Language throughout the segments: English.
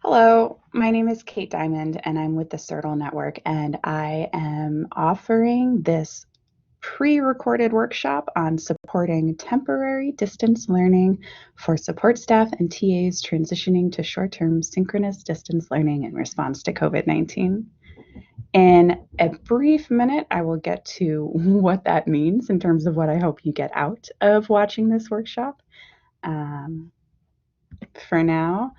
Hello, my name is Kate Diamond and I'm with the CIRTL Network, and I am offering this pre-recorded workshop on supporting temporary distance learning for support staff and TAs transitioning to short-term synchronous distance learning in response to COVID-19. In a brief minute, I will get to what that means in terms of what I hope you get out of watching this workshop. For now,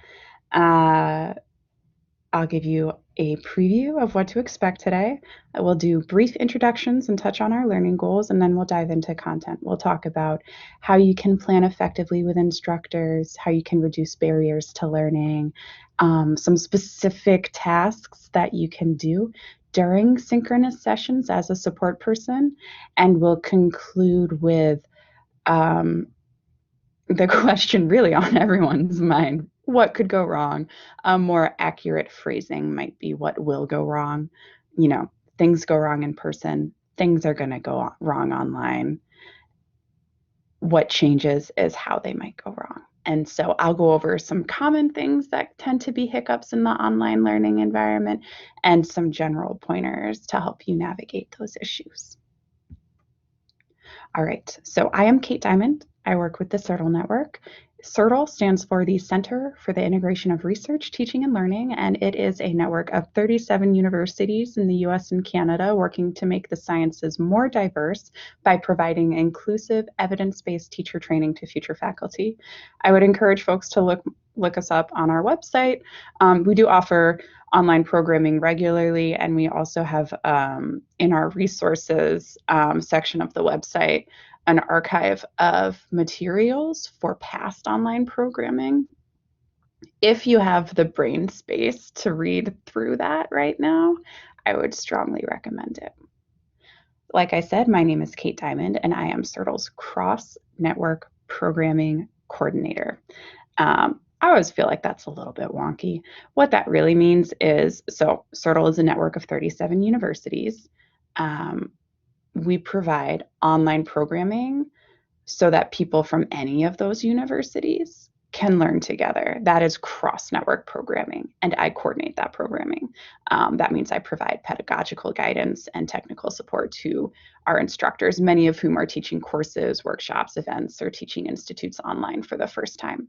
I'll give you a preview of what to expect today. I will do brief introductions and touch on our learning goals, and then we'll dive into content. We'll talk about how you can plan effectively with instructors, how you can reduce barriers to learning, some specific tasks that you can do during synchronous sessions as a support person, and we'll conclude with the question really on everyone's mind: what could go wrong? A more accurate phrasing might be what will go wrong. You know, things go wrong in person, things are going to go wrong online. What changes is how they might go wrong. And so I'll go over some common things that tend to be hiccups in the online learning environment and some general pointers to help you navigate those issues. All right, so I am Kate Diamond. I work with the CIRTL Network. CIRTL stands for the Center for the Integration of Research, Teaching, and Learning, and it is a network of 37 universities in the US and Canada working to make the sciences more diverse by providing inclusive, evidence-based teacher training to future faculty. I would encourage folks to look us up on our website. We do offer online programming regularly, and we also have in our resources section of the website an archive of materials for past online programming. If you have the brain space to read through that right now, I would strongly recommend it. Like I said, my name is Kate Diamond, and I am CIRTL's cross-network programming coordinator. I always feel like that's a little bit wonky. What that really means is, so CIRTL is a network of 37 universities. We provide online programming so that people from any of those universities can learn together. That is cross-network programming, and I coordinate that programming. That means I provide pedagogical guidance and technical support to our instructors, many of whom are teaching courses, workshops, events, or teaching institutes online for the first time.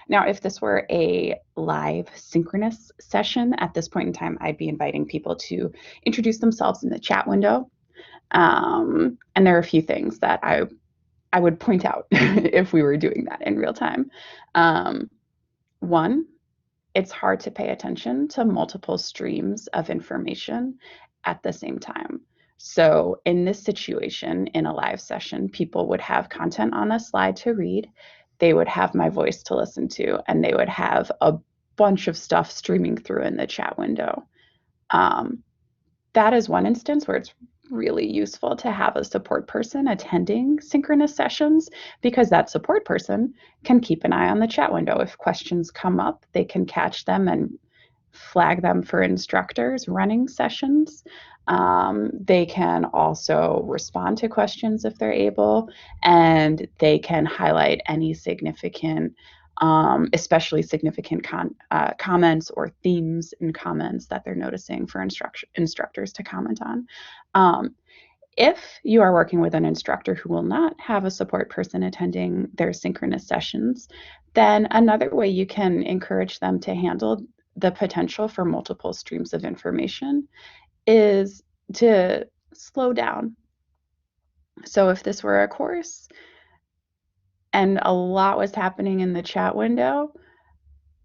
Now, if this were a live synchronous session, at this point in time, I'd be inviting people to introduce themselves in the chat window. And there are a few things that I would point out if we were doing that in real time. One, it's hard to pay attention to multiple streams of information at the same time. So in this situation, in a live session, people would have content on a slide to read, they would have my voice to listen to, and they would have a bunch of stuff streaming through in the chat window. That is one instance where it's really useful to have a support person attending synchronous sessions, because that support person can keep an eye on the chat window. If questions come up, they can catch them and flag them for instructors running sessions. They can also respond to questions if they're able, and they can highlight any significant especially significant comments or themes in comments that they're noticing for instructors to comment on. If you are working with an instructor who will not have a support person attending their synchronous sessions, then another way you can encourage them to handle the potential for multiple streams of information is to slow down. So if this were a course and a lot was happening in the chat window,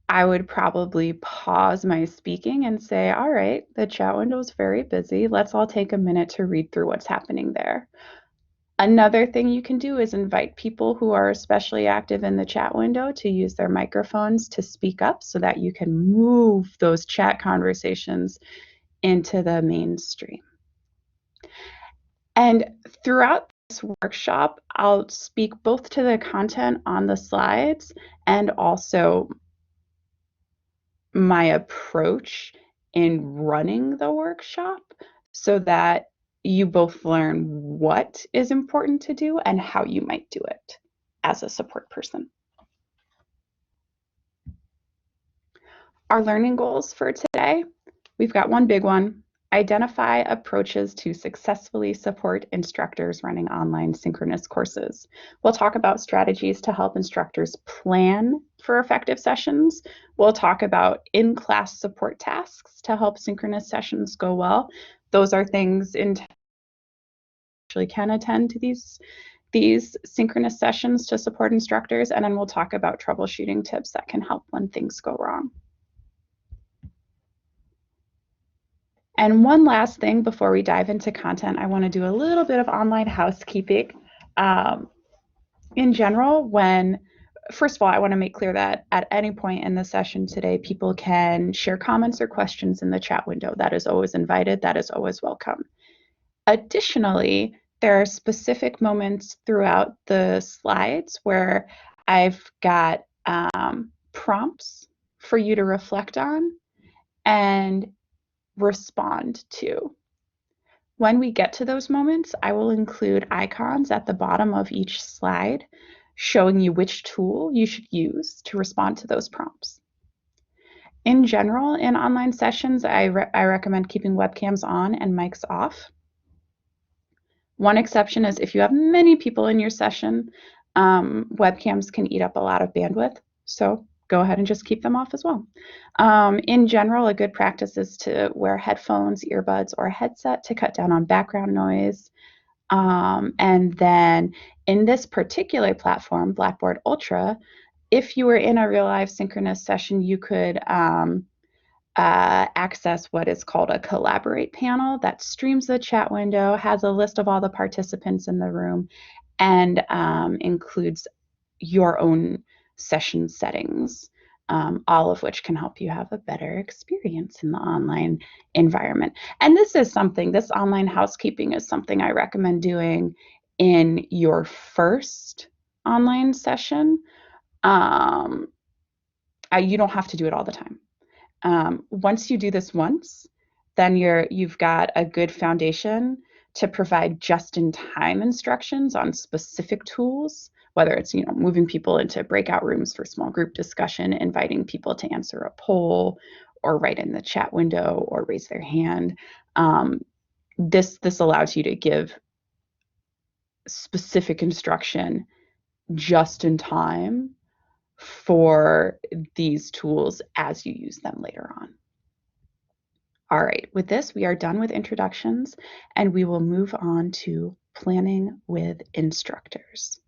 I would probably pause my speaking and say, all right, the chat window is very busy. Let's all take a minute to read through what's happening there. Another thing you can do is invite people who are especially active in the chat window to use their microphones to speak up so that you can move those chat conversations into the mainstream. And throughout this workshop, I'll speak both to the content on the slides and also my approach in running the workshop, so that you both learn what is important to do and how you might do it as a support person. Our learning goals for today, we've got one big one. Identify approaches to successfully support instructors running online synchronous courses. We'll talk about strategies to help instructors plan for effective sessions. We'll talk about in-class support tasks to help synchronous sessions go well. Those are things actually can attend to these synchronous sessions to support instructors, and then we'll talk about troubleshooting tips that can help when things go wrong. And one last thing before we dive into content, I want to do a little bit of online housekeeping. In general, first of all, I want to make clear that at any point in the session today, people can share comments or questions in the chat window. That is always invited. That is always welcome. Additionally, there are specific moments throughout the slides where I've got prompts for you to reflect on and respond to. When we get to those moments, I will include icons at the bottom of each slide showing you which tool you should use to respond to those prompts. In general, in online sessions, I recommend keeping webcams on and mics off. One exception is if you have many people in your session, webcams can eat up a lot of bandwidth, so go ahead and just keep them off as well. In general, a good practice is to wear headphones, earbuds, or a headset to cut down on background noise. And then in this particular platform, Blackboard Ultra, if you were in a real live synchronous session, you could access what is called a collaborate panel that streams the chat window, has a list of all the participants in the room, and includes your own session settings, all of which can help you have a better experience in the online environment. And this online housekeeping is something I recommend doing in your first online session. You don't have to do it all the time. Once you do this once, then you've got a good foundation to provide just-in-time instructions on specific tools, whether it's moving people into breakout rooms for small group discussion, inviting people to answer a poll, or write in the chat window, or raise their hand. This allows you to give specific instruction just in time for these tools as you use them later on. All right, with this, we are done with introductions, and we will move on to planning with instructors.